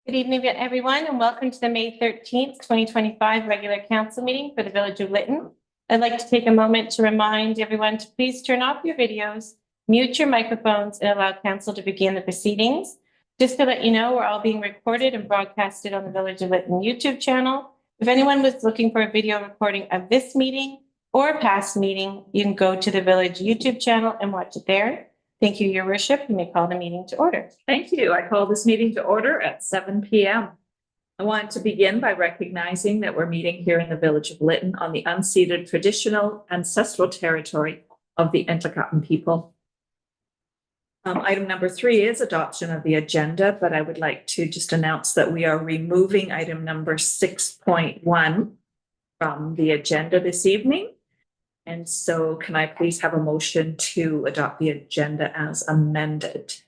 Good evening, everyone, and welcome to the May 13th, 2025 regular council meeting for the Village of Lytton. I'd like to take a moment to remind everyone to please turn off your videos, mute your microphones, and allow council to begin the proceedings. Just to let you know, we're all being recorded and broadcasted on the Village of Lytton YouTube channel. If anyone was looking for a video recording of this meeting or a past meeting, you can go to the Village YouTube channel and watch it there. Thank you, Your Worship. You may call the meeting to order. Thank you. I call this meeting to order at 7 p.m. I want to begin by recognizing that we're meeting here in the Village of Lytton on the unceded traditional ancestral territory of the Entlecaten people. Item number 3 is adoption of the agenda, but I would like to just announce that we are removing item number 6.1 from the agenda this evening. And so can I please have a motion to adopt the agenda as amended?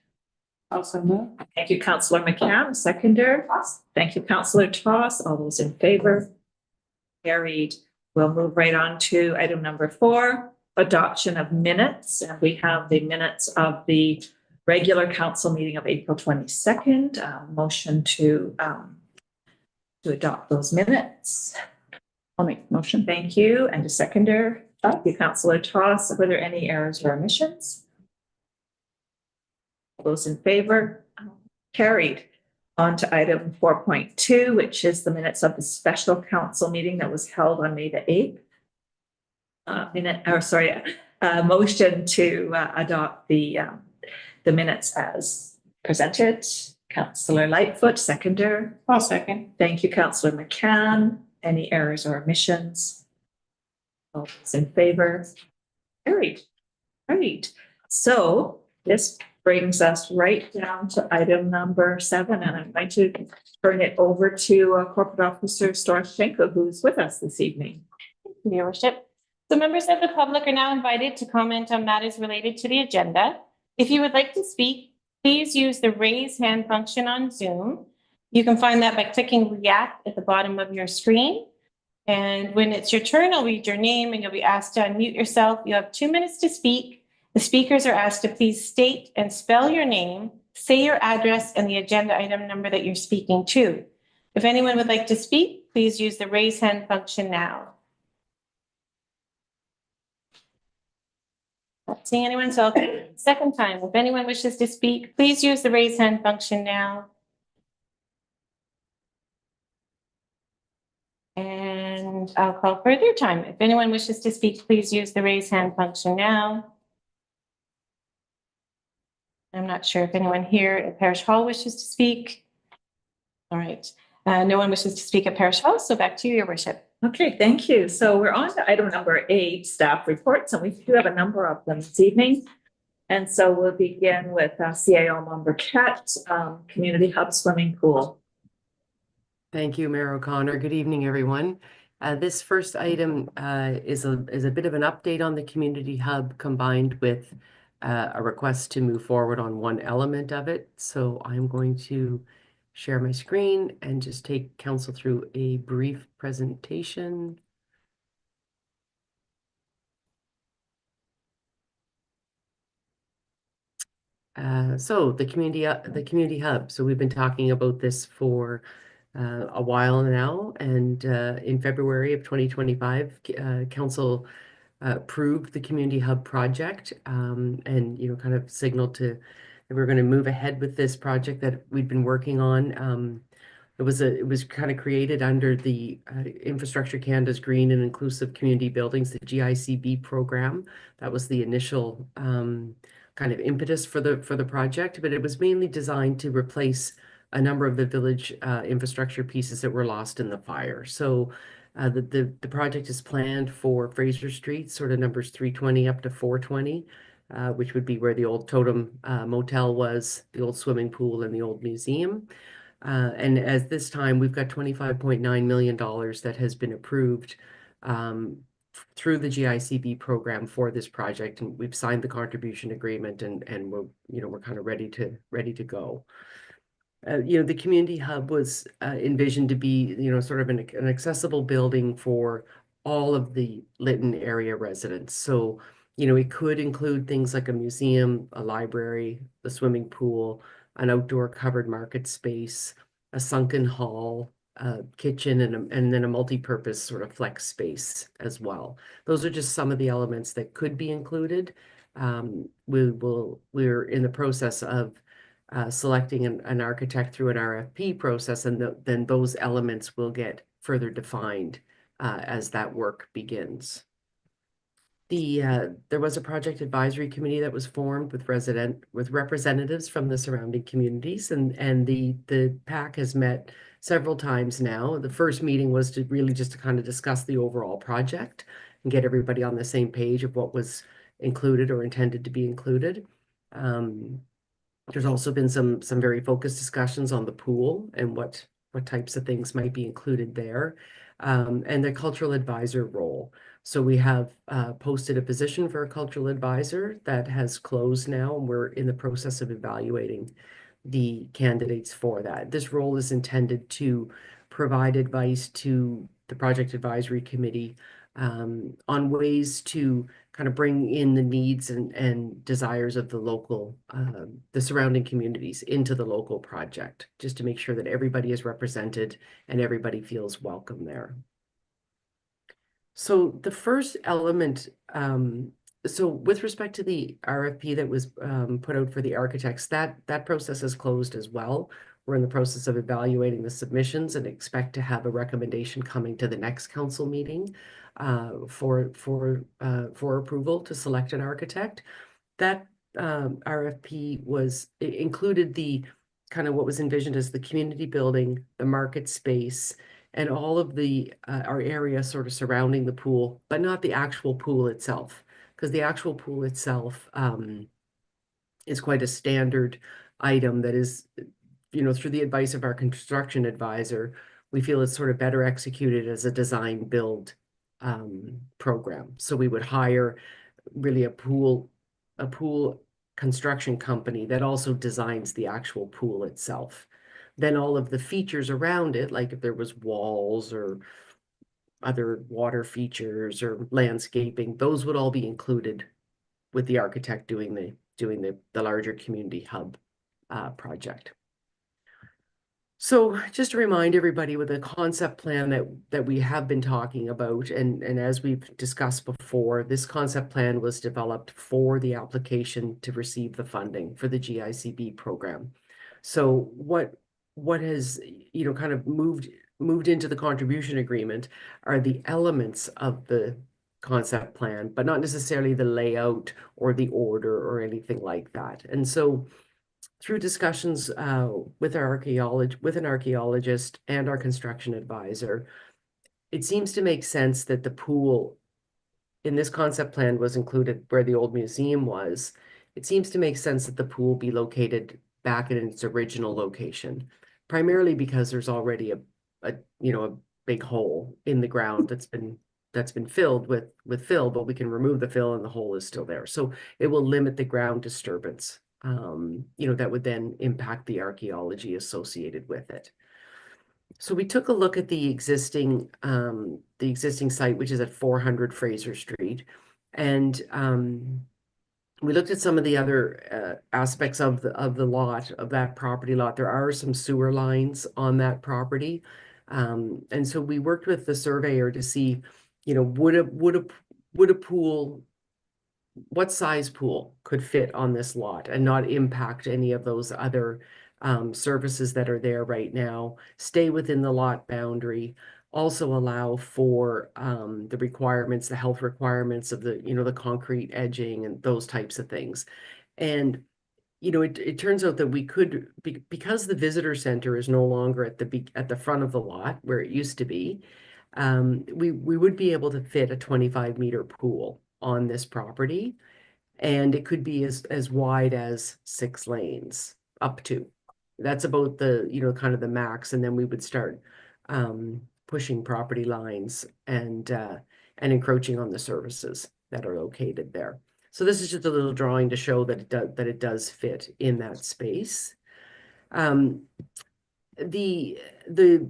Also move. Thank you, Councillor McCann. Seconder. Thank you, Councillor Toss. All those in favor? Carried. We'll move right on to item number 4, adoption of minutes. And we have the minutes of the regular council meeting of April 22nd. Motion to adopt those minutes. I'll make the motion. Thank you. And a seconder. Thank you, Councillor Toss. Were there any errors or omissions? Those in favor? Carried. On to item 4.2, which is the minutes of the special council meeting that was held on May the 8th. Motion to adopt the minutes as presented. Councillor Lightfoot, seconder. I'll second. Thank you, Councillor McCann. Any errors or omissions? All those in favor? Carried. Right. So this brings us right down to item number 7, and I'm going to turn it over to Corporate Officer Storoshenko, who's with us this evening. Your Worship. So members of the public are now invited to comment on matters related to the agenda. If you would like to speak, please use the raise hand function on Zoom. You can find that by clicking react at the bottom of your screen. And when it's your turn, I'll read your name and you'll be asked to unmute yourself. You have 2 minutes to speak. The speakers are asked to please state and spell your name, say your address, and the agenda item number that you're speaking to. If anyone would like to speak, please use the raise hand function now. Not seeing anyone, so I'll second time. If anyone wishes to speak, please use the raise hand function now. And I'll call for a third time. If anyone wishes to speak, please use the raise hand function now. I'm not sure if anyone here at Parish Hall wishes to speak. All right. No one wishes to speak at Parish Hall, so back to you, Your Worship. Okay, thank you. So we're on to item number 8, staff reports, and we do have a number of them this evening. And so we'll begin with CAO Member Cat, Community Hub Swimming Pool. Thank you, Mayor O'Connor. Good evening, everyone. This first item is a bit of an update on the community hub combined with a request to move forward on one element of it. So I'm going to share my screen and just take council through a brief presentation. So the community hub. So we've been talking about this for a while now, and in February of 2025, council approved the community hub project, and kind of signaled that we're going to move ahead with this project that we'd been working on. It was kind of created under the Infrastructure Canada's Green and Inclusive Community Buildings, the GICB program. That was the initial kind of impetus for the project, but it was mainly designed to replace a number of the village infrastructure pieces that were lost in the fire. So the project is planned for Fraser Street, sort of numbers 320 up to 420, which would be where the old Totem Motel was, the old swimming pool, and the old museum. And at this time, we've got $25.9 million that has been approved through the GICB program for this project, and we've signed the contribution agreement, and we're kind of ready to go. The community hub was envisioned to be, sort of an accessible building for all of the Lytton area residents. So, it could include things like a museum, a library, the swimming pool, an outdoor covered market space, a sunken hall, a kitchen, and then a multi-purpose sort of flex space as well. Those are just some of the elements that could be included. We're in the process of selecting an architect through an RFP process, and then those elements will get further defined as that work begins. There was a project advisory committee that was formed with representatives from the surrounding communities, and the PAC has met several times now. The first meeting was to really just to kind of discuss the overall project and get everybody on the same page of what was included or intended to be included. There's also been some very focused discussions on the pool and what types of things might be included there, and the cultural advisor role. So we have posted a position for a cultural advisor that has closed now, and we're in the process of evaluating the candidates for that. This role is intended to provide advice to the project advisory committee on ways to kind of bring in the needs and desires of the surrounding communities into the local project, just to make sure that everybody is represented and everybody feels welcome there. So the first element, so with respect to the RFP that was put out for the architects, that process is closed as well. We're in the process of evaluating the submissions and expect to have a recommendation coming to the next council meeting for approval to select an architect. That RFP included the kind of what was envisioned as the community building, the market space, and all of our area sort of surrounding the pool, but not the actual pool itself, because the actual pool itself is quite a standard item that is, through the advice of our construction advisor, we feel it's sort of better executed as a design build program. So we would hire really a pool construction company that also designs the actual pool itself. Then all of the features around it, like if there was walls or other water features or landscaping, those would all be included with the architect doing the larger community hub project. So just to remind everybody, with a concept plan that we have been talking about, and as we've discussed before, this concept plan was developed for the application to receive the funding for the GICB program. So what has kind of moved into the contribution agreement are the elements of the concept plan, but not necessarily the layout or the order or anything like that. And so through discussions with an archaeologist and our construction advisor, it seems to make sense that the pool in this concept plan was included where the old museum was. It seems to make sense that the pool be located back in its original location, primarily because there's already a big hole in the ground that's been filled with fill, but we can remove the fill and the hole is still there. So it will limit the ground disturbance, that would then impact the archaeology associated with it. So we took a look at the existing site, which is at 400 Fraser Street, and we looked at some of the other aspects of that property lot. There are some sewer lines on that property, and so we worked with the surveyor to see, would a pool, what size pool could fit on this lot and not impact any of those other services that are there right now, stay within the lot boundary, also allow for the health requirements of the concrete edging and those types of things. And it turns out that we could, because the visitor center is no longer at the front of the lot where it used to be, we would be able to fit a 25-meter pool on this property, and it could be as wide as 6 lanes up to. That's about the kind of the max, and then we would start pushing property lines and encroaching on the services that are located there. So this is just a little drawing to show that it does fit in that space. The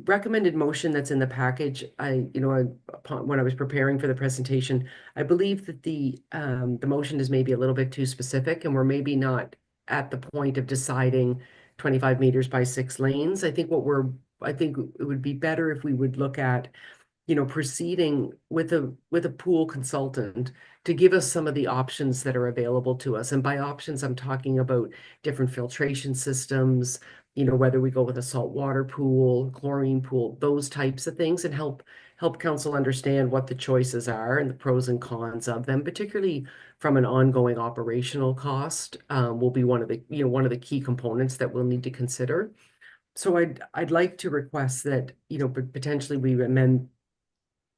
recommended motion that's in the package, when I was preparing for the presentation, I believe that the motion is maybe a little bit too specific, and we're maybe not at the point of deciding 25 meters by 6 lanes. I think it would be better if we would look at, proceeding with a pool consultant to give us some of the options that are available to us. And by options, I'm talking about different filtration systems, whether we go with a saltwater pool, chlorine pool, those types of things, and help council understand what the choices are and the pros and cons of them, particularly from an ongoing operational cost, will be one of the key components that we'll need to consider. So I'd like to request that, potentially we amend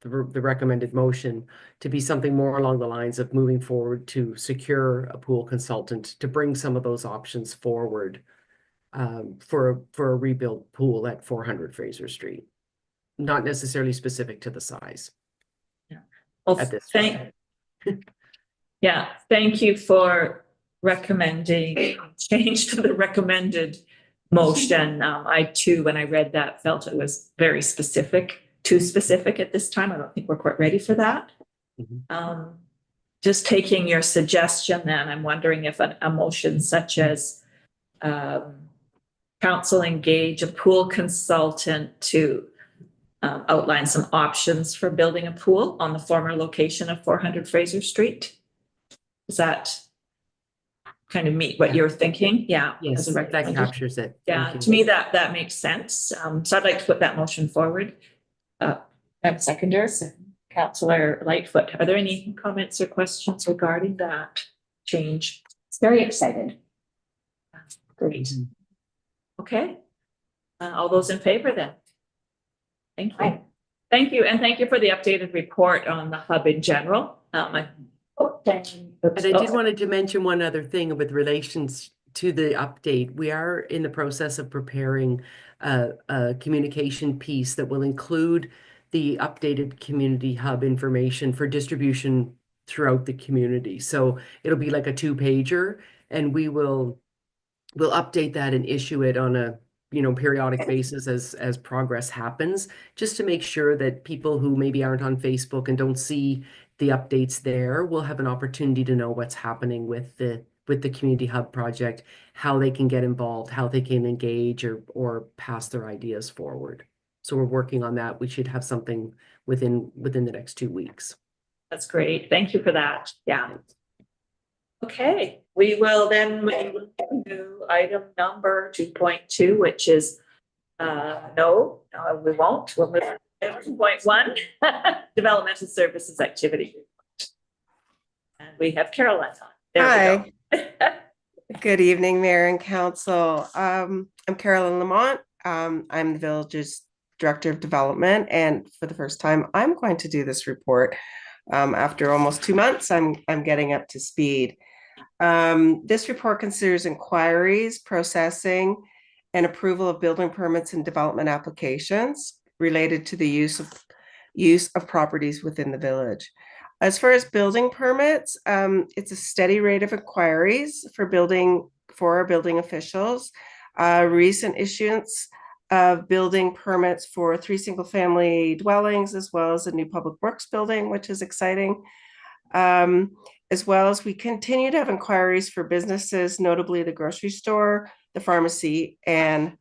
the recommended motion to be something more along the lines of moving forward to secure a pool consultant to bring some of those options forward, for a rebuilt pool at 400 Fraser Street, not necessarily specific to the size. Well, At this thank you for recommending change to the recommended motion. I too, when I read that, felt it was very specific, too specific at this time. I don't think we're quite ready for that. Just taking your suggestion then, I'm wondering if a motion such as council engage a pool consultant to outline some options for building a pool on the former location of 400 Fraser Street. Does that kind of meet what you're thinking? Yeah. Yes, that captures it. Yeah, to me that makes sense. So I'd like to put that motion forward. I have seconders. Councillor Lightfoot, are there any comments or questions regarding that change? It's very excited. Great. Okay. All those in favor then? Thank you. Aye. Thank you. And thank you for the updated report on the hub in general. And I did wanted to mention one other thing with relations to the update. We are in the process of preparing a communication piece that will include the updated community hub information for distribution throughout the community. So it'll be like a 2-pager, and we'll update that and issue it on a periodic basis as progress happens, just to make sure that people who maybe aren't on Facebook and don't see the updates there will have an opportunity to know what's happening with the community hub project, how they can get involved, how they can engage or pass their ideas forward. So we're working on that. We should have something within the next 2 weeks. That's great. Thank you for that. Yeah. Okay, we will then move to item number 2.2, which is no, we won't. We'll move to 2.1, developmental services activity. And we have Caroline on. There we go. Good evening, Mayor and Council. I'm Carolyn Lamont. I'm the village's Director of Development, and for the first time, I'm going to do this report. After almost 2 months, I'm getting up to speed. This report considers inquiries, processing, and approval of building permits and development applications related to the use of properties within the village. As far as building permits, it's a steady rate of inquiries for our building officials. Recent issuance of building permits for 3 single-family dwellings, as well as a new public works building, which is exciting. As well as we continue to have inquiries for businesses, notably the grocery store, the pharmacy, and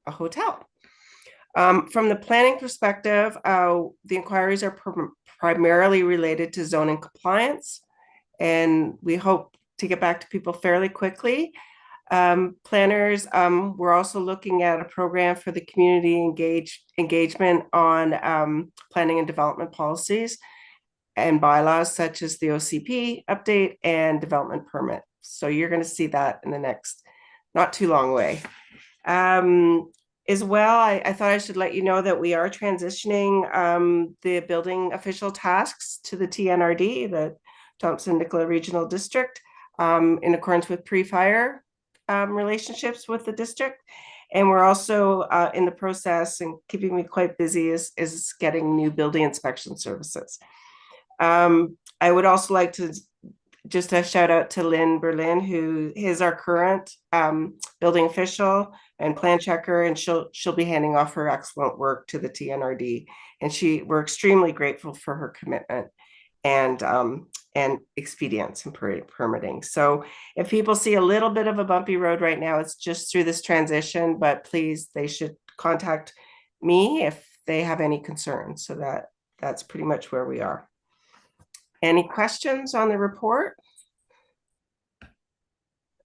a hotel. From the planning perspective, the inquiries are primarily related to zoning compliance, and we hope to get back to people fairly quickly. Planners, we're also looking at a program for the community engagement on planning and development policies and bylaws, such as the OCP update and development permit. So you're going to see that in the next not too long way. As well, I thought I should let you know that we are transitioning the building official tasks to the TNRD, the Thompson Nicola Regional District, in accordance with pre-fire relationships with the district. And we're also in the process, and keeping me quite busy, is getting new building inspection services. I would also like to just a shout out to Lynn Berlin, who is our current building official and plan checker, and she'll be handing off her excellent work to the TNRD. And we're extremely grateful for her commitment and and expedience in permitting. So if people see a little bit of a bumpy road right now, it's just through this transition, but please, they should contact me if they have any concerns. So that's pretty much where we are. Any questions on the report? Are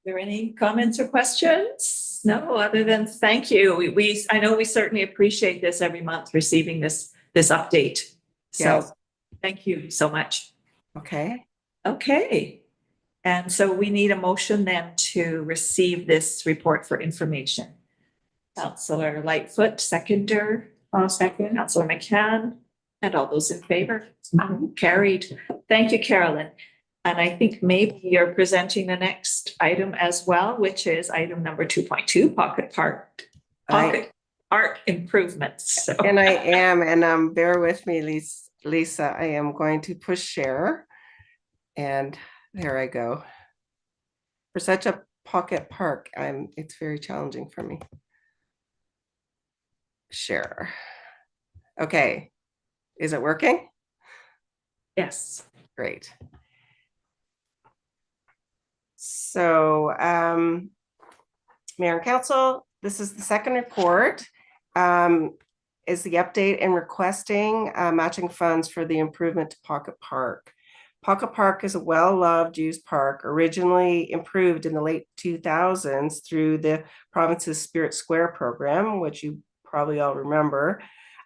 there any comments or questions? No, other than thank you. I know we certainly appreciate this every month, receiving this update. So Yes. thank you so much. Okay. Okay. And so we need a motion then to receive this report for information. Councillor Lightfoot, seconder. I'll second. Councillor McCann, and all those in favor? Carried. Thank you, Carolyn. And I think maybe you're presenting the next item as well, which is item number 2.2, pocket park improvements. So. And I am, and bear with me, Lisa, I am going to push share. And there I go. For such a pocket park, it's very challenging for me. Share. Okay. Is it working? Yes. Great. So, Mayor and Council, this is the second report. Is the update in requesting matching funds for the improvement to Pocket Park. Pocket Park is a well-loved used park, originally improved in the late 2000s through the province's Spirit Square program, which you probably all remember,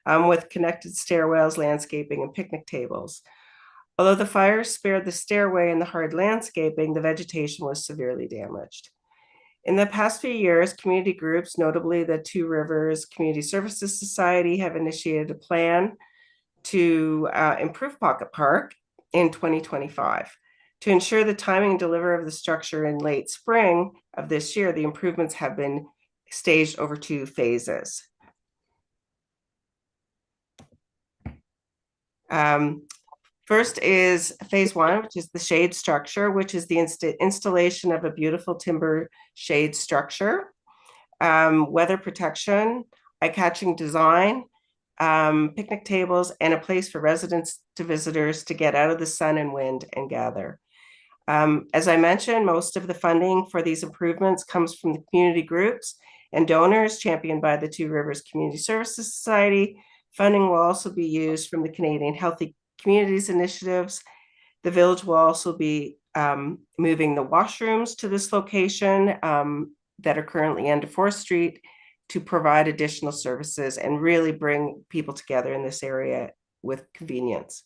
with connected stairwells, landscaping, and picnic tables. Although the fires spared the stairway and the hard landscaping, the vegetation was severely damaged. In the past few years, community groups, notably the Two Rivers Community Services Society, have initiated a plan to improve Pocket Park in 2025. To ensure the timing and delivery of the structure in late spring of this year, the improvements have been staged over 2 phases. First is phase 1, which is the shade structure, which is the installation of a beautiful timber shade structure, weather protection, eye-catching design, picnic tables, and a place for residents to visitors to get out of the sun and wind and gather. As I mentioned, most of the funding for these improvements comes from the community groups and donors championed by the Two Rivers Community Services Society. Funding will also be used from the Canadian Healthy Communities Initiatives. The village will also be moving the washrooms to this location that are currently under 4th Street to provide additional services and really bring people together in this area with convenience.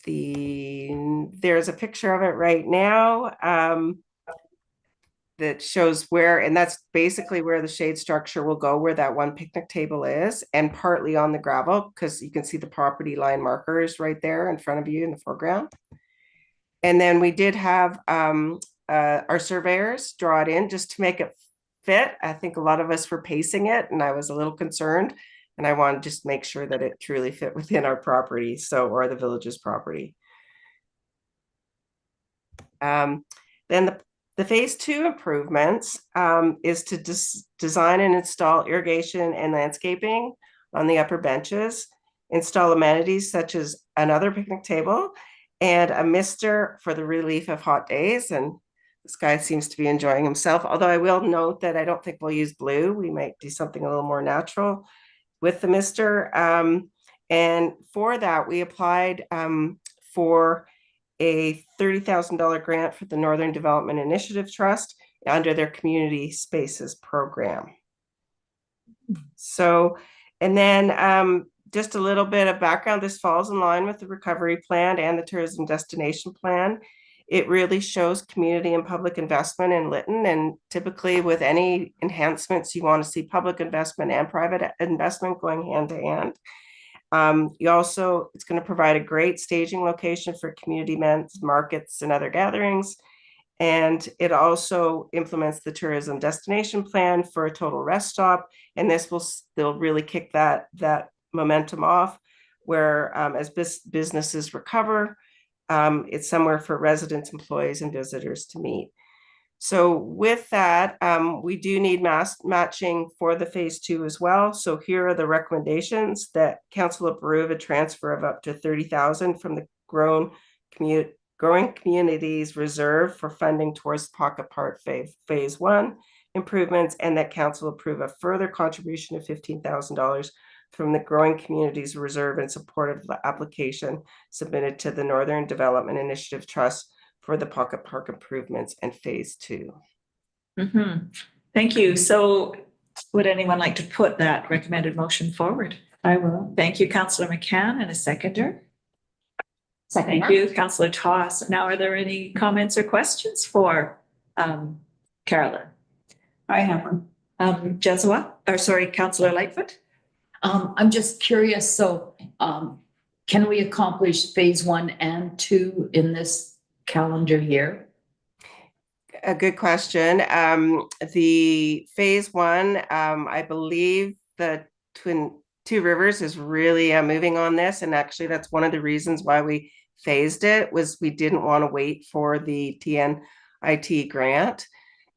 There's a picture of it right now that shows where, and that's basically where the shade structure will go, where that one picnic table is, and partly on the gravel, because you can see the property line markers right there in front of you in the foreground. And then we did have our surveyors draw it in just to make it fit. I think a lot of us were pacing it, and I was a little concerned, and I wanted to just make sure that it truly fit within our property, or the village's property. Then the phase 2 improvements is to design and install irrigation and landscaping on the upper benches, install amenities such as another picnic table and a mister for the relief of hot days. And this guy seems to be enjoying himself, although I will note that I don't think we'll use blue. We might do something a little more natural with the mister. And for that, we applied for a $30,000 grant for the Northern Development Initiative Trust under their Community Spaces program. So, and then just a little bit of background, this falls in line with the recovery plan and the tourism destination plan. It really shows community and public investment in Lytton, and typically with any enhancements, you want to see public investment and private investment going hand to hand. It's going to provide a great staging location for community events, markets, and other gatherings. And it also implements the tourism destination plan for a total rest stop. And this will still really kick that momentum off, where as businesses recover, it's somewhere for residents, employees, and visitors to meet. So with that, we do need matching for the phase 2 as well. So here are the recommendations: that council approve a transfer of up to $30,000 from the grown Growing Communities Reserve for funding towards Pocket Park Phase 1 improvements, and that council approve a further contribution of $15,000 from the Growing Communities Reserve in support of the application submitted to the Northern Development Initiative Trust for the Pocket Park improvements and Phase 2. Thank you. So would anyone like to put that recommended motion forward? I will. Thank you, Councillor McCann, and a seconder. Second. Thank you, Councillor Toss. Now, are there any comments or questions for Carolyn? I have one. Councillor Lightfoot? I'm just curious, so can we accomplish phase 1 and 2 in this calendar year? A good question. The Phase 1, I believe the Two Rivers is really moving on this, and actually that's one of the reasons why we phased it, was we didn't want to wait for the TNIT grant.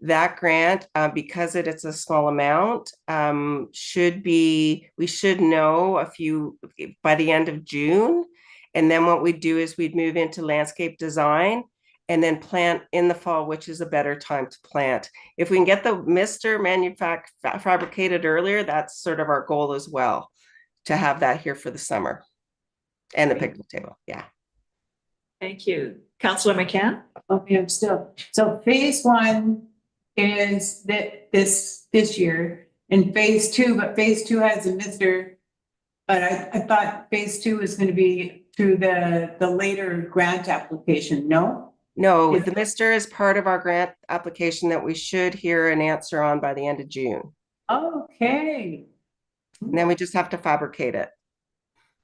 That grant, because it's a small amount, we should know by the end of June. And then what we'd do is we'd move into landscape design and then plant in the fall, which is a better time to plant. If we can get the mister fabricated earlier, that's sort of our goal as well, to have that here for the summer. And the picnic table, yeah. Thank you. Councillor McCann? Okay, I'm still. So phase 1 is this year, and phase 2, but phase 2 has a mister. But I thought phase 2 is going to be through the later grant application, no? No, the mister is part of our grant application that we should hear an answer on by the end of June. Okay. And then we just have to fabricate it.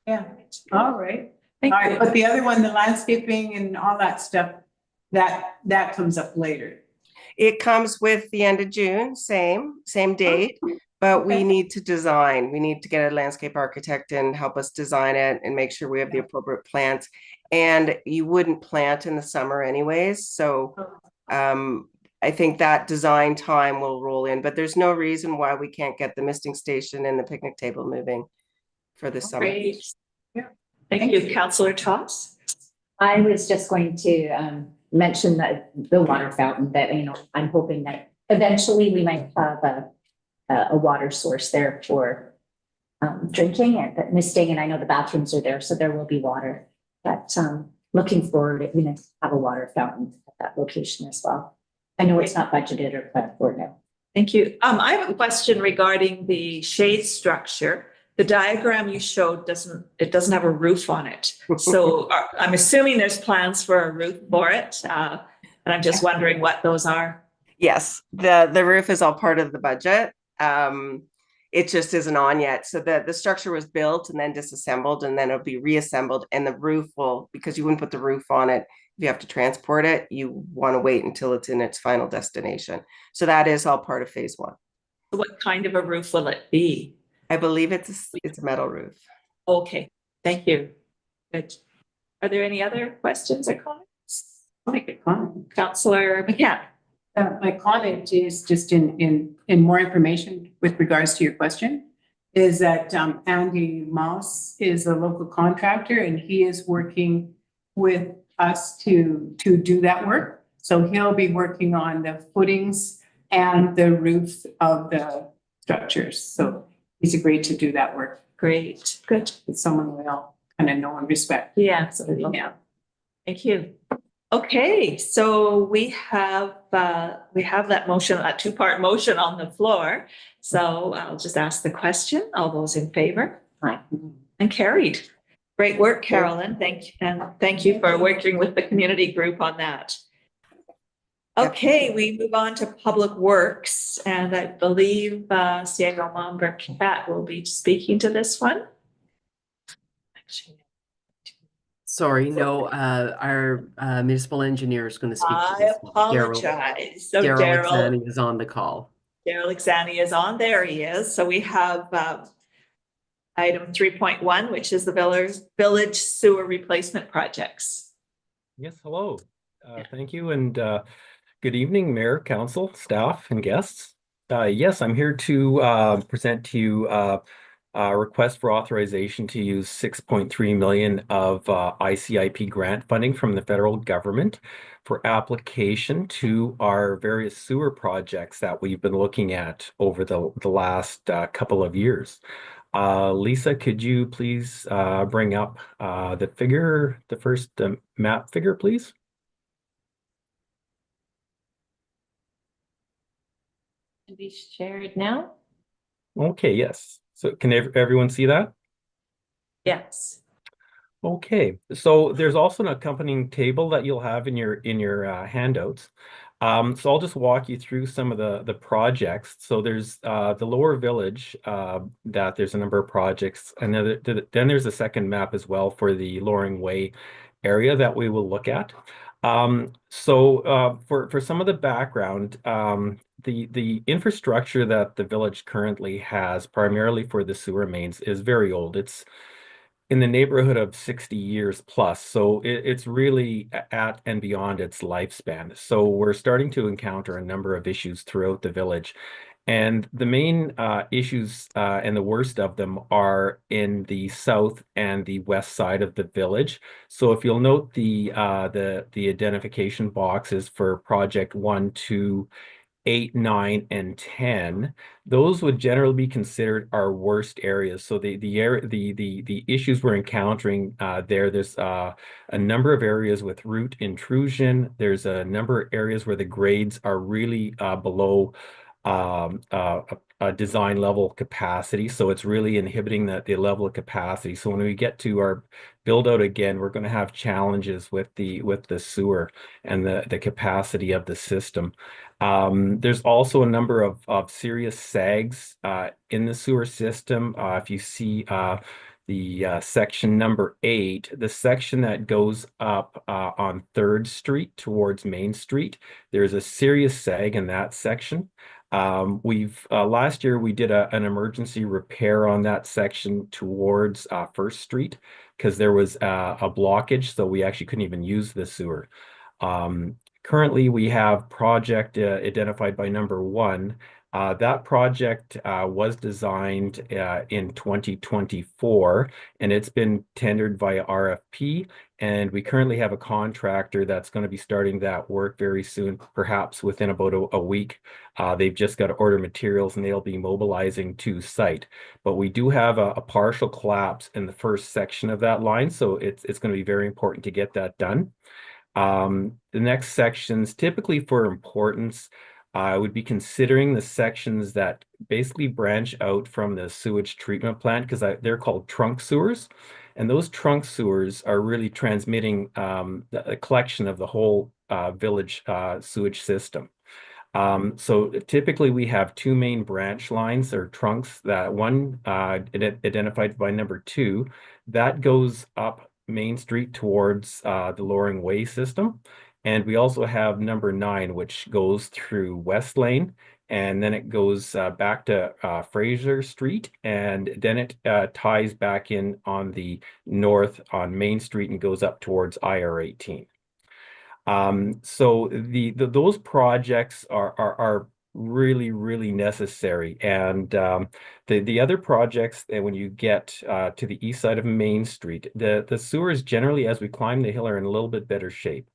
Yeah, all right. Thank All you. right, but the other one, the landscaping and all that stuff, that comes up later. It comes with the end of June, same date, but we Okay. need to design. We need to get a landscape architect and help us design it and make sure we have the appropriate plants. And you wouldn't plant in the summer anyways, so I think that design time will roll in, but there's no reason why we can't get the misting station and the picnic table moving for the summer. Great. Yeah. Thank you, Councillor Toss. I was just going to mention that the water fountain, that, you know, I'm hoping that eventually we might have a water source there for drinking and misting, and I know the bathrooms are there, so there will be water. But looking forward, we need to have a water fountain at that location as well. I know it's not budgeted or planned for now. Thank you. I have a question regarding the shade structure. The diagram you showed doesn't have a roof on it. So I'm assuming there's plans for a roof for it. And I'm just wondering what those are. Yes, the roof is all part of the budget. It just isn't on yet. So the structure was built and then disassembled, and then it'll be reassembled, and the roof will, because you wouldn't put the roof on it if you have to transport it, you want to wait until it's in its final destination. So that is all part of phase 1. What kind of a roof will it be? I believe it's a metal roof. Okay, thank you. Good. Are there any other questions or comments? I'll make a comment. Councillor McCann? My comment is just in more information with regards to your question, is that Andy Moss is a local contractor, and he is working with us to do that work. So he'll be working on the footings and the roof of the structures. So he's agreed to do that work. Great, good. It's someone we all kind of know and respect. Yeah, absolutely. Yeah. Thank you. Okay, so we have that motion, that two-part motion on the floor. So I'll just ask the question. All those in favor? Aye. And carried. Great work, Carolyn. Thank you for working with the community group on that. Okay, we move on to Public Works, and I believe Ciego Momber Cat will be speaking to this one. Sorry, no, our municipal engineer is going to speak to I this one. apologize. So Daryl Daryl Alexani is on the call. Alexani is on. There he is. So we have item 3.1, which is the village sewer replacement projects. Yes, hello. Thank you, and good evening, Mayor, Council, staff, and guests. Yes, I'm here to present to you request for authorization to use 6.3 million of ICIP grant funding from the federal government for application to our various sewer projects that we've been looking at over the last couple of years. Lisa, could you please bring up the first map figure, please? To be shared now? Okay, yes. So can everyone see that? Yes. Okay, so there's also an accompanying table that you'll have in your handouts. So I'll just walk you through some of the projects. So there's the Lower Village that there's a number of projects, and then there's a second map as well for the Loring Way area that we will look at. For some of the background, the infrastructure that the village currently has, primarily for the sewer mains, is very old. It's in the neighborhood of 60 years plus. So it's really at and beyond its lifespan. So we're starting to encounter a number of issues throughout the village. And the main issues and the worst of them are in the south and the west side of the village. So if you'll note the identification boxes for project 1, 2, 8, 9, and 10, those would generally be considered our worst areas. So the issues we're encountering there's a number of areas with root intrusion. There's a number of areas where the grades are really below a design level capacity. So it's really inhibiting the level of capacity. So when we get to our build out again, we're going to have challenges with the sewer and the capacity of the system. There's also a number of serious sags in the sewer system. If you see the section number 8, the section that goes up on 3rd Street towards Main Street, there's a serious sag in that section. We've last year we did an emergency repair on that section towards 1st Street because there was a blockage, so we actually couldn't even use the sewer. Currently, we have project identified by number 1. That project was designed in 2024, and it's been tendered via RFP. And we currently have a contractor that's going to be starting that work very soon, perhaps within about a week. They've just got to order materials and they'll be mobilizing to site. But we do have a partial collapse in the first section of that line, so it's going to be very important to get that done. The next sections, typically for importance, I would be considering the sections that basically branch out from the sewage treatment plant because they're called trunk sewers. And those trunk sewers are really transmitting the collection of the whole village sewage system. So typically we have 2 main branch lines or trunks. That one identified by number 2, that goes up Main Street towards the Loring Way system. And we also have number 9, which goes through West Lane, and then it goes back to Fraser Street, and then it ties back in on the north on Main Street and goes up towards IR 18. So those projects are really, really necessary. And the other projects, and when you get to the east side of Main Street, the sewers generally, as we climb the hill, are in a little bit better shape.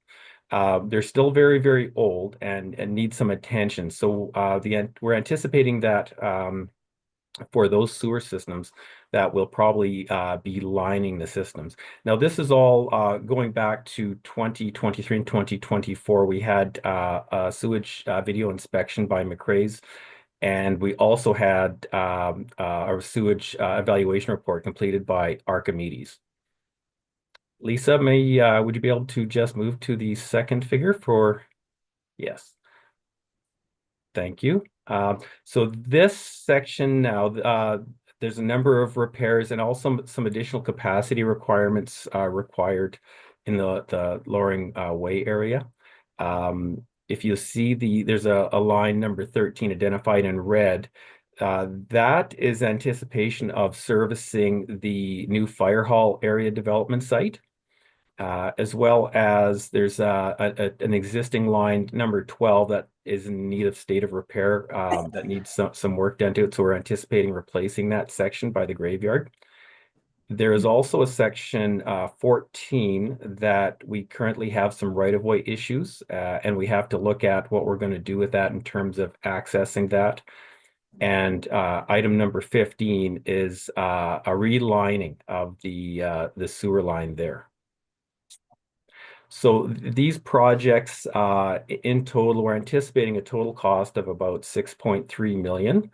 They're still very, very old and need some attention. So we're anticipating that for those sewer systems that will probably be lining the systems. Now, this is all going back to 2023 and 2024. We had a sewage video inspection by McRae's, and we also had our sewage evaluation report completed by Archimedes. Lisa, would you be able to just move to the second figure for, yes. Thank you. So this section now, there's a number of repairs and also some additional capacity requirements required in the Loring Way area. If you see there's a line number 13 identified in red. That is anticipation of servicing the new fire hall area development site. as well as there's an existing line, number 12, that is in need of state of repair, that needs some work done to it. So we're anticipating replacing that section by the graveyard. There is also a section 14 that we currently have some right-of-way issues, and we have to look at what we're going to do with that in terms of accessing that. And item number 15 is a relining of the sewer line there. So these projects in total, we're anticipating a total cost of about 6.3 million.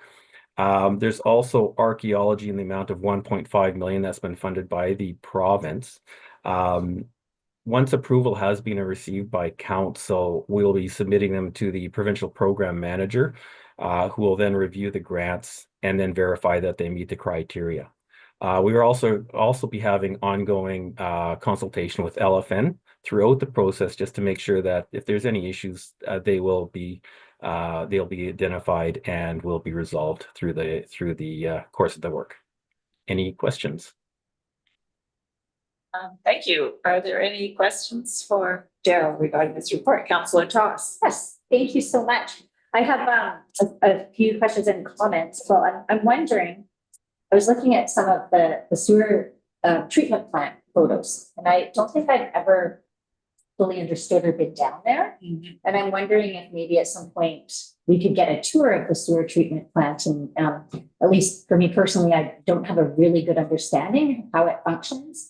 There's also archaeology in the amount of 1.5 million that's been funded by the province. Once approval has been received by council, we'll be submitting them to the provincial program manager, who will then review the grants and then verify that they meet the criteria. We will also be having ongoing consultation with LFN throughout the process, just to make sure that if there's any issues, they'll be identified and will be resolved through the course of the work. Any questions? Thank you. Are there any questions for Daryl regarding this report? Councillor Toss. Yes, thank you so much. I have a few questions and comments. Well, I'm wondering, I was looking at some of the sewer treatment plant photos, and I don't think I've ever fully understood or been down there. And I'm wondering if maybe at some point we could get a tour of the sewer treatment plant. And at least for me personally, I don't have a really good understanding of how it functions.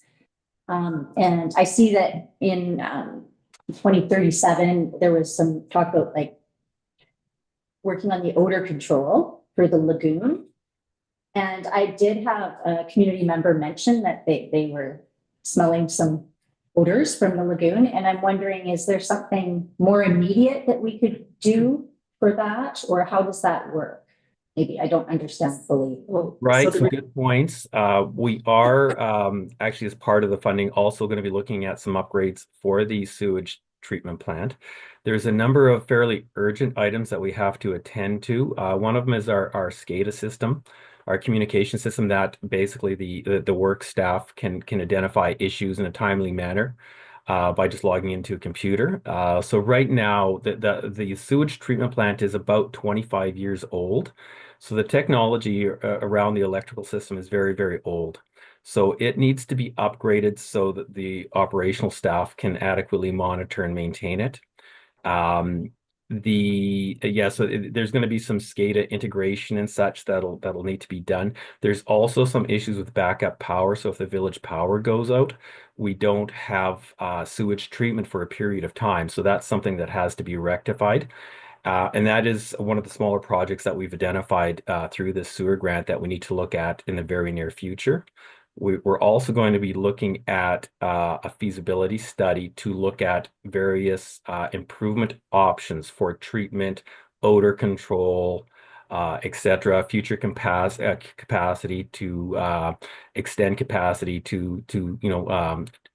And I see that in 2037, there was some talk about like working on the odor control for the lagoon. And I did have a community member mention that they were smelling some odors from the lagoon. And I'm wondering, is there something more immediate that we could do for that? Or how does that work? Maybe I don't understand fully. Right, some good points. We are actually, as part of the funding, also going to be looking at some upgrades for the sewage treatment plant. There's a number of fairly urgent items that we have to attend to. One of them is our SCADA system, our communication system, that basically the work staff can identify issues in a timely manner by just logging into a computer. So right now, the sewage treatment plant is about 25 years old. So the technology around the electrical system is very, very old. So it needs to be upgraded so that the operational staff can adequately monitor and maintain it. So there's going to be some SCADA integration and such that'll need to be done. There's also some issues with backup power. So if the village power goes out, we don't have sewage treatment for a period of time. So that's something that has to be rectified. And that is one of the smaller projects that we've identified through this sewer grant that we need to look at in the very near future. We're also going to be looking at a feasibility study to look at various improvement options for treatment, odor control, etc. Future capacity to extend capacity to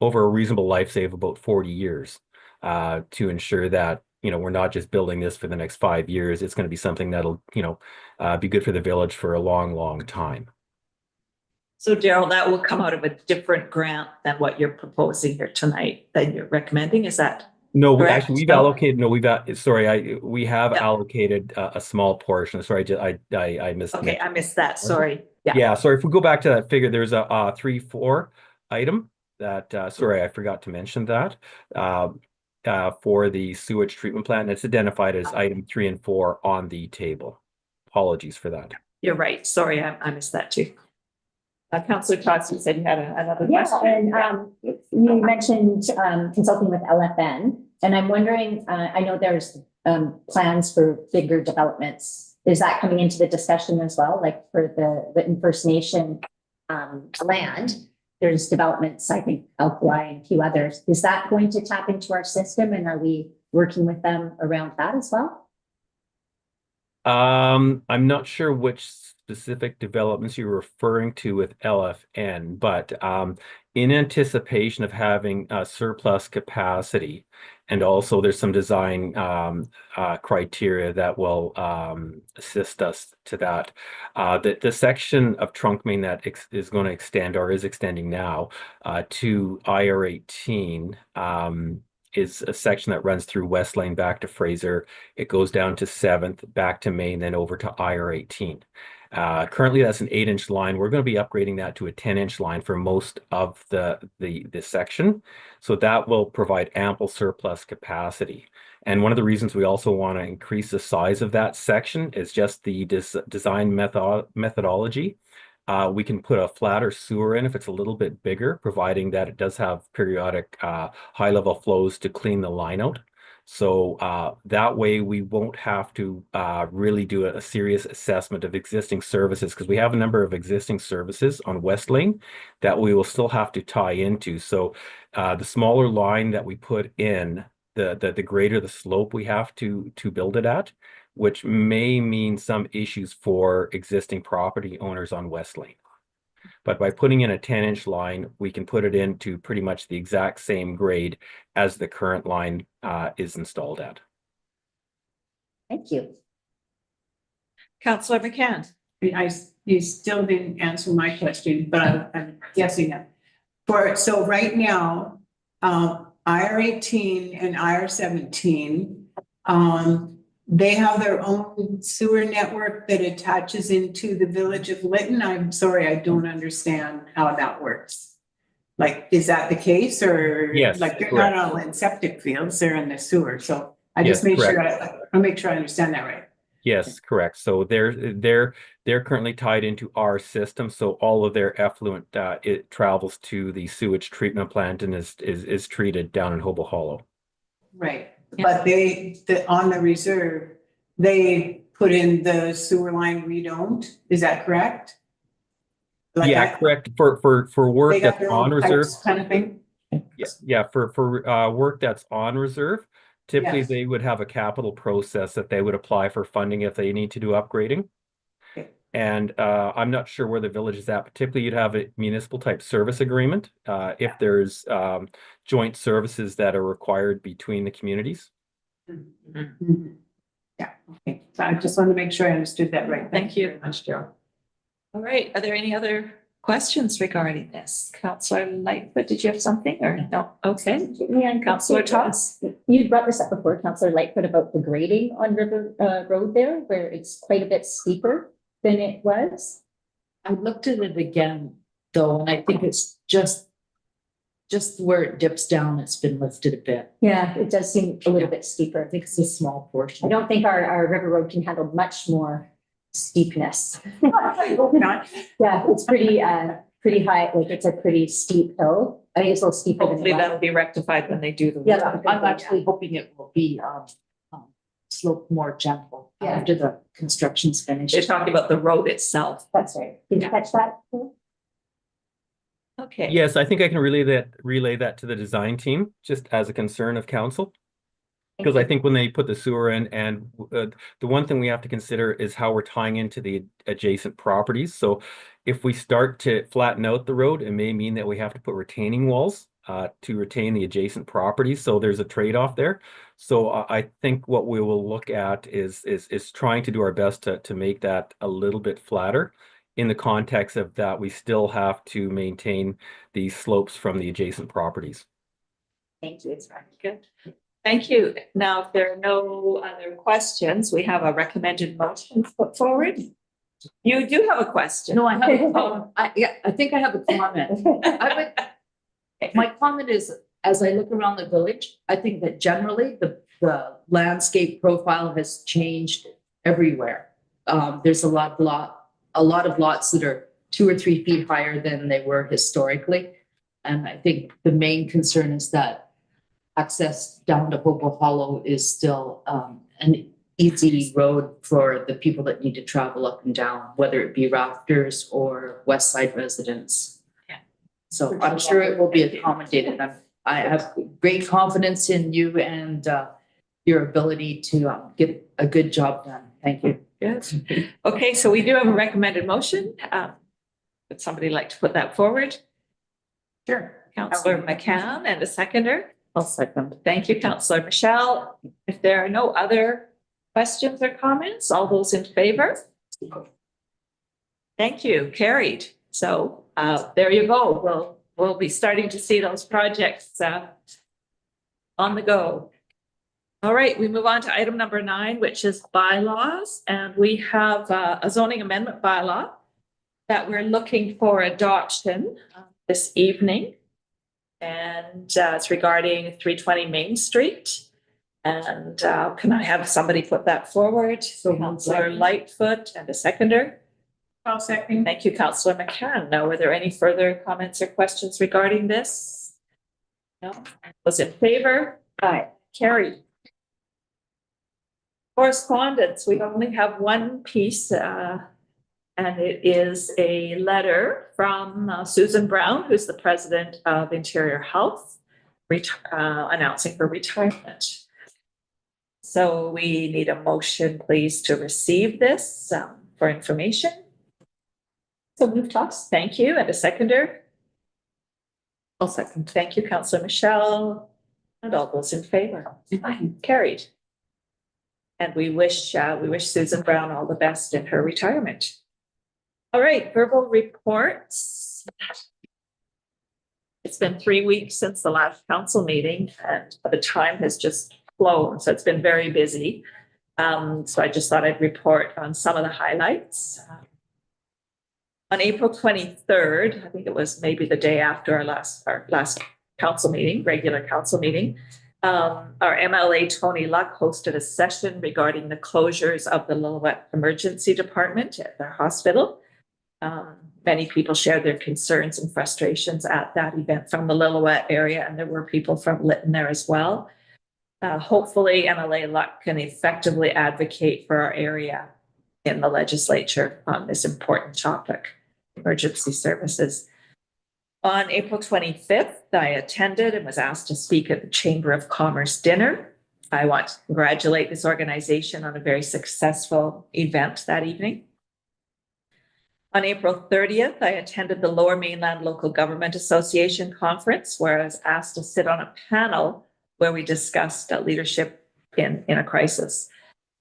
over a reasonable life, save about 40 years, to ensure that we're not just building this for the next 5 years. It's going to be something that'll be good for the village for a long, long time. So Daryl, that will come out of a different grant than what you're proposing here tonight, that you're recommending, is that? No, we correct? actually, we've No? allocated, no, we have allocated a small portion. Sorry, I missed. Okay, I missed that, sorry. Yeah, sorry, if we go back to that figure, there's a 3-4 item that, sorry, I forgot to mention that, for the sewage treatment plant, and it's identified as item 3 and 4 on the table. Apologies for that. You're right, sorry, I missed that too. Councillor Tots, you said you had another Yeah, question. and you mentioned consulting with LFN, and I'm wondering, I know there's plans for bigger developments. Is that coming into the discussion as well? Like for the Lytton First Nation land, there's developments, I think, Alkali and a few others. Is that going to tap into our system, and are we working with them around that as well? I'm not sure which specific developments you're referring to with LFN, but in anticipation of having surplus capacity, and also there's some design criteria that will assist us to that. The section of trunk main that is going to extend or is extending now to IR18 is a section that runs through West Lane back to Fraser. It goes down to 7th, back to Main, then over to IR18. Currently, that's an 8-inch line. We're going to be upgrading that to a 10-inch line for most of the section. So that will provide ample surplus capacity. And one of the reasons we also want to increase the size of that section is just the design methodology. We can put a flatter sewer in if it's a little bit bigger, providing that it does have periodic high-level flows to clean the line out. So that way we won't have to really do a serious assessment of existing services, because we have a number of existing services on West Lane that we will still have to tie into. So the smaller line that we put in, the greater the slope we have to build it at, which may mean some issues for existing property owners on West Lane. But by putting in a 10-inch line, we can put it into pretty much the exact same grade as the current line is installed at. Thank you. Councillor McCann. You still didn't answer my question, but I'm guessing that. So right now, IR18 and IR17, they have their own sewer network that attaches into the village of Lytton. I'm sorry, I don't understand how that works. Like, is that the case, or? Yes, Like, they're correct. not all in septic fields, they're in the sewer, so I just Yes, make sure, I make sure I understand that right. Yes, correct. So they're currently tied into our system. So all of their effluent it travels to the sewage treatment plant and is treated down in Hobo Hollow. Right, but on the reserve, they put in the sewer line, we don't, is that correct? Like Yeah, correct. For work They got that's their on own reserve. pipes kind of thing? Yeah, for work that's on reserve, typically Yes. they would have a capital process that they would apply for funding if they need to do upgrading. Okay. And I'm not sure where the village is at, but typically you'd have a municipal type service agreement if there's joint services that are required between the communities. Mhm. Yeah, okay, so I just wanted to make sure I understood that right. Thank you. Very much, Joe. All right, are there any other questions regarding this? Councillor Lightfoot, did you have something or no? Okay. Yeah, Councillor Toss. You brought this up before, Councillor Lightfoot, about the grading on River Road there, where it's quite a bit steeper than it was. I looked at it again, though, and I think it's just where it dips down, it's been lifted a bit. Yeah, it does seem a little bit steeper. I think it's a small portion. I don't think our River Road can handle much more steepness. I hope not. Yeah, it's pretty high, like it's a pretty steep hill. I think it's a little steeper than Hopefully it that'll was. be rectified when they do the. Yeah, work. I'm actually hoping it will be slope more gentle Yeah. after the construction's finished. They're talking about the road itself. That's right. Did you catch that? Okay. Yes, I think I can relay that to the design team, just as a concern of council. Because I think when they put the sewer in, and the one thing we have to consider is how we're tying into the adjacent properties. So if we start to flatten out the road, it may mean that we have to put retaining walls to retain the adjacent properties. So there's a trade-off there. So I think what we will look at is trying to do our best to make that a little bit flatter, in the context of that we still have to maintain the slopes from the adjacent properties. Thank you. It's Good. Thank you. Now, if there are no other questions, we have a recommended motion put forward. You do have a question. No, I have, I think I have a comment. My comment is, as I look around the village, I think that generally the landscape profile has changed everywhere. There's a lot of lots that are 2 or 3 feet higher than they were historically. And I think the main concern is that access down to Hobo Hollow is still an easy road for the people that need to travel up and down, whether it be rafters or West Side residents. Yeah. So I'm sure it will be accommodated. I have great confidence in you and your ability to get a good job done. Thank you. Good. Okay, so we do have a recommended motion. Would somebody like to put that forward? Sure. Councillor McCann and a seconder. I'll second. Thank you, Councillor Michelle. If there are no other questions or comments, all those in favor? Thank you, carried. So there you go. We'll be starting to see those projects on the go. All right, we move on to item number 9, which is bylaws. And we have a zoning amendment bylaw that we're looking for adoption this evening. And it's regarding 320 Main Street. And can I have somebody put that forward? So Councillor Lightfoot and a seconder. I'll second. Thank you, Councillor McCann. Now, were there any further comments or questions regarding this? No? Was in favor? Aye. Carried. Correspondence, we only have one piece, and it is a letter from Susan Brown, who's the president of Interior Health, announcing her retirement. So we need a motion, please, to receive this for information. So move toss. Thank you. And a seconder? I'll second. Thank you, Councillor Michelle. And all those in favor? Carried. And we wish Susan Brown all the best in her retirement. All right, verbal reports. It's been 3 weeks since the last council meeting, and the time has just flown, so it's been very busy. So I just thought I'd report on some of the highlights. On April 23rd, I think it was maybe the day after our last council meeting, regular council meeting, our MLA Tony Luck hosted a session regarding the closures of the Lillooet Emergency Department at their hospital. Many people shared their concerns and frustrations at that event from the Lillooet area, and there were people from Lytton there as well. Hopefully, MLA Luck can effectively advocate for our area in the legislature on this important topic, emergency services. On April 25th, I attended and was asked to speak at the Chamber of Commerce dinner. I want to congratulate this organization on a very successful event that evening. On April 30th, I attended the Lower Mainland Local Government Association conference, where I was asked to sit on a panel where we discussed leadership in a crisis.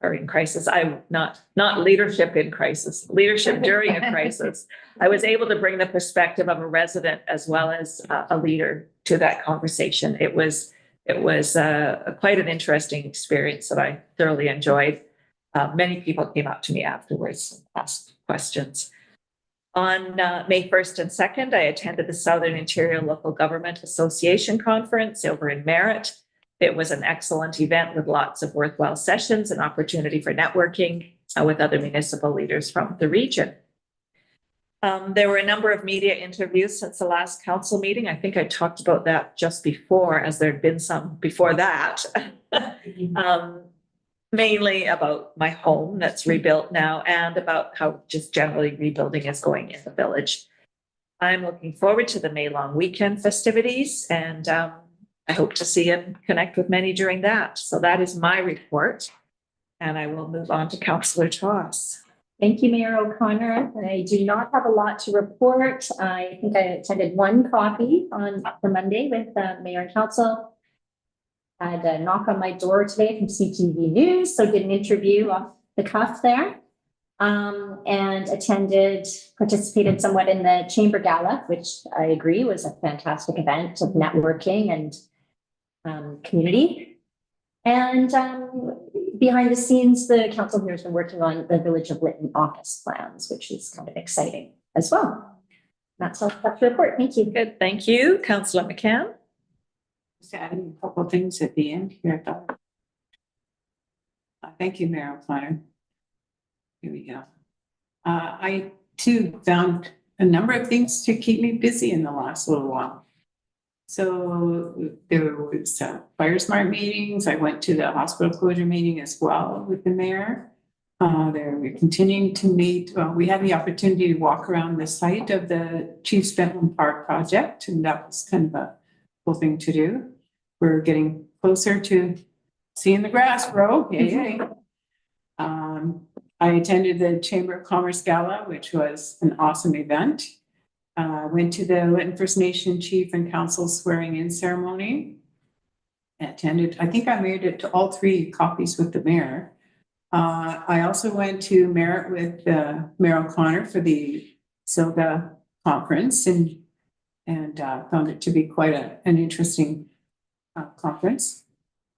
Or in crisis, not leadership in crisis, leadership during a crisis. I was able to bring the perspective of a resident as well as a leader to that conversation. It was quite an interesting experience that I thoroughly enjoyed. Many people came up to me afterwards and asked questions. On May 1st and 2nd, I attended the Southern Interior Local Government Association conference over in Merritt. It was an excellent event with lots of worthwhile sessions and opportunity for networking with other municipal leaders from the region. There were a number of media interviews since the last council meeting. I think I talked about that just before, as there had been some before that. Mainly about my home that's rebuilt now and about how just generally rebuilding is going in the village. I'm looking forward to the May long weekend festivities, and I hope to see and connect with many during that. So that is my report. And I will move on to Councillor Toss. Thank you, Mayor O'Connor. I do not have a lot to report. I think I attended one coffee for Monday with Mayor and Council. I had a knock on my door today from CTV News, so did an interview off the cuff there. And participated somewhat in the Chamber Gala, which I agree was a fantastic event of networking and community. And behind the scenes, the council here has been working on the Village of Lytton office plans, which is kind of exciting as well. That's all I have to report. Thank you. Good, thank you. Councillor McCann. Just adding a couple of things at the end here. Thank you, Mayor O'Connor. Here we go. I too found a number of things to keep me busy in the last little while. So there was Fire Smart meetings. I went to the hospital closure meeting as well with the mayor. We're continuing to meet. We had the opportunity to walk around the site of the Chiefs Bentham Park project, and that was kind of a cool thing to do. We're getting closer to seeing the grass grow. Yay. I attended the Chamber of Commerce Gala, which was an awesome event. Went to the Lytton First Nation Chief and Council swearing in ceremony. Attended, I think I made it to all 3 copies with the mayor. I also went to Merritt with Mayor O'Connor for the SILGA conference and found it to be quite an interesting conference.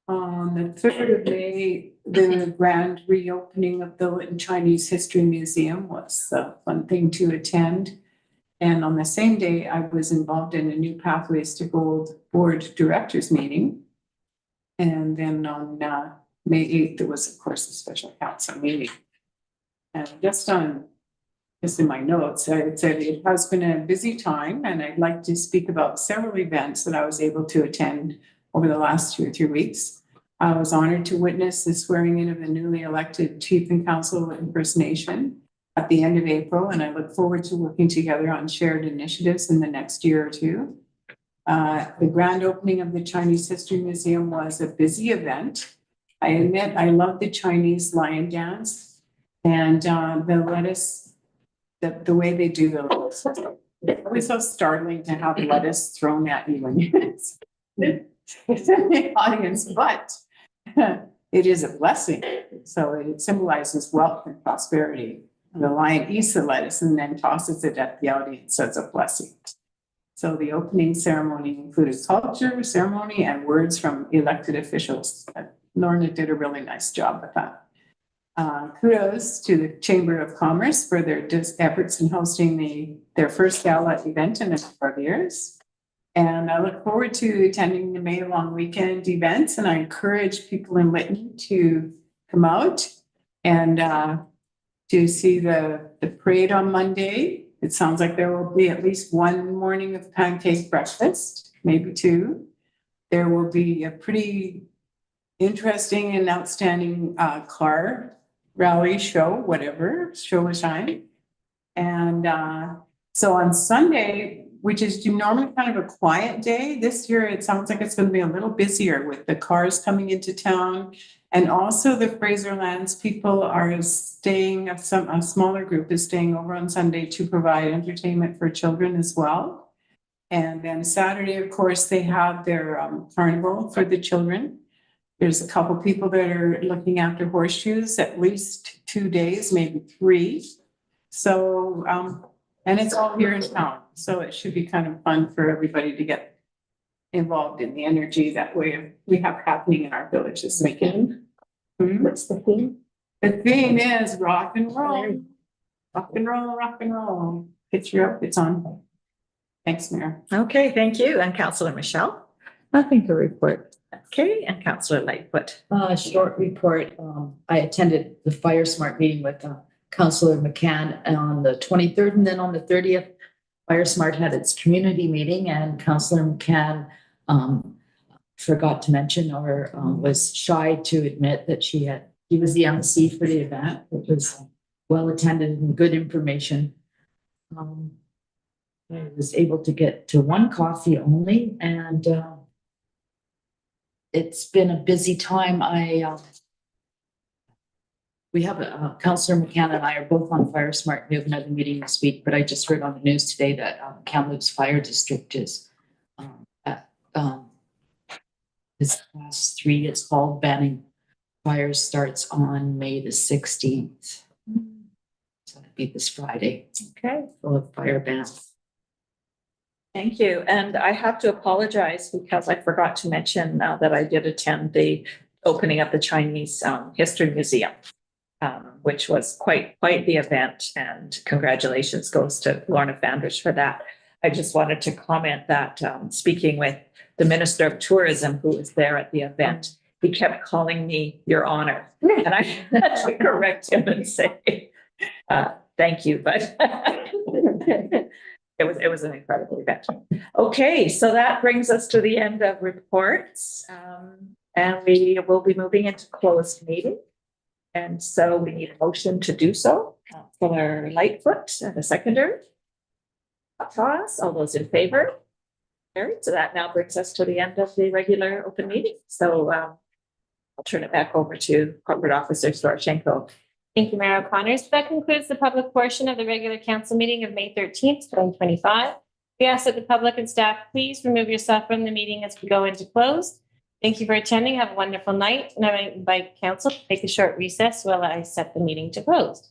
On the 3rd of May, the grand reopening of the Lytton Chinese History Museum was a fun thing to attend. And on the same day, I was involved in a new Pathways to Gold board directors meeting. And then on May 8th, there was, of course, a special council meeting. And just in my notes, I said it has been a busy time, and I'd like to speak about several events that I was able to attend over the last 2 or 3 weeks. I was honored to witness the swearing in of the newly elected Chief and Council of First Nation at the end of April, and I look forward to working together on shared initiatives in the next year or 2. The grand opening of the Chinese History Museum was a busy event. I admit I love the Chinese lion dance and the lettuce, the way they do the lettuce. It's always so startling to have lettuce thrown at you when it's in the audience, but it is a blessing. So it symbolizes wealth and prosperity. The lion eats the lettuce and then tosses it at the audience as a blessing. So the opening ceremony included culture, ceremony, and words from elected officials. Lorna did a really nice job with that. Kudos to the Chamber of Commerce for their efforts in hosting their first gala event in a number of years. And I look forward to attending the May long weekend events, and I encourage people in Lytton to come out and to see the parade on Monday. It sounds like there will be at least 1 morning of pancake breakfast, maybe 2. There will be a pretty interesting and outstanding car rally show, whatever, show of shine. And so on Sunday, which is normally kind of a quiet day, this year it sounds like it's going to be a little busier with the cars coming into town. And also the Fraserlands people are staying, a smaller group is staying over on Sunday to provide entertainment for children as well. And then Saturday, of course, they have their carnival for the children. There's a couple people that are looking after horseshoes, at least 2 days, maybe 3. So, and it's all here in town. So it should be kind of fun for everybody to get involved in the energy that we have happening in our village this weekend. What's the theme? The theme is rock and roll. Rock and roll, rock and roll. Picture up, it's on. Thanks, Mayor. Okay, thank you. And Councillor Michelle? Nothing to report. Okay, and Councillor Lightfoot. Short report. I attended the Fire Smart meeting with Councillor McCann on the 23rd, and then on the 30th, Fire Smart had its community meeting, and Councillor McCann forgot to mention or was shy to admit that he was the MC for the event. It was well attended and good information. I was able to get to 1 coffee only, and it's been a busy time. We have Councillor McCann and I are both on Fire Smart. We have another meeting this week, but I just heard on the news today that Kamloops Fire District is class 3. It's called banning fires starts on May the 16th. So that'd be this Friday. Okay, Full of fire bans. thank you. And I have to apologize because I forgot to mention that I did attend the opening of the Chinese History Museum, which was quite the event. And congratulations goes to Lorna Fanders for that. I just wanted to comment that speaking with the Minister of Tourism, who was there at the event, he kept calling me Your Honor. And I had to correct him and say, thank you, but it was an incredible event. Okay, so that brings us to the end of reports. And we will be moving into closed meeting. And so we need a motion to do so. Councillor Lightfoot and a seconder. Toss, all those in favor? Carried. So that now brings us to the end of the regular open meeting. So I'll turn it back over to Corporate Officer Storchenko Thank you, Mayor O'Connor. So that concludes the public portion of the regular council meeting of May 13th, 2025. We ask that the public and staff please remove yourself from the meeting as we go into close. Thank you for attending. Have a wonderful night. And I invite council to take a short recess while I set the meeting to close.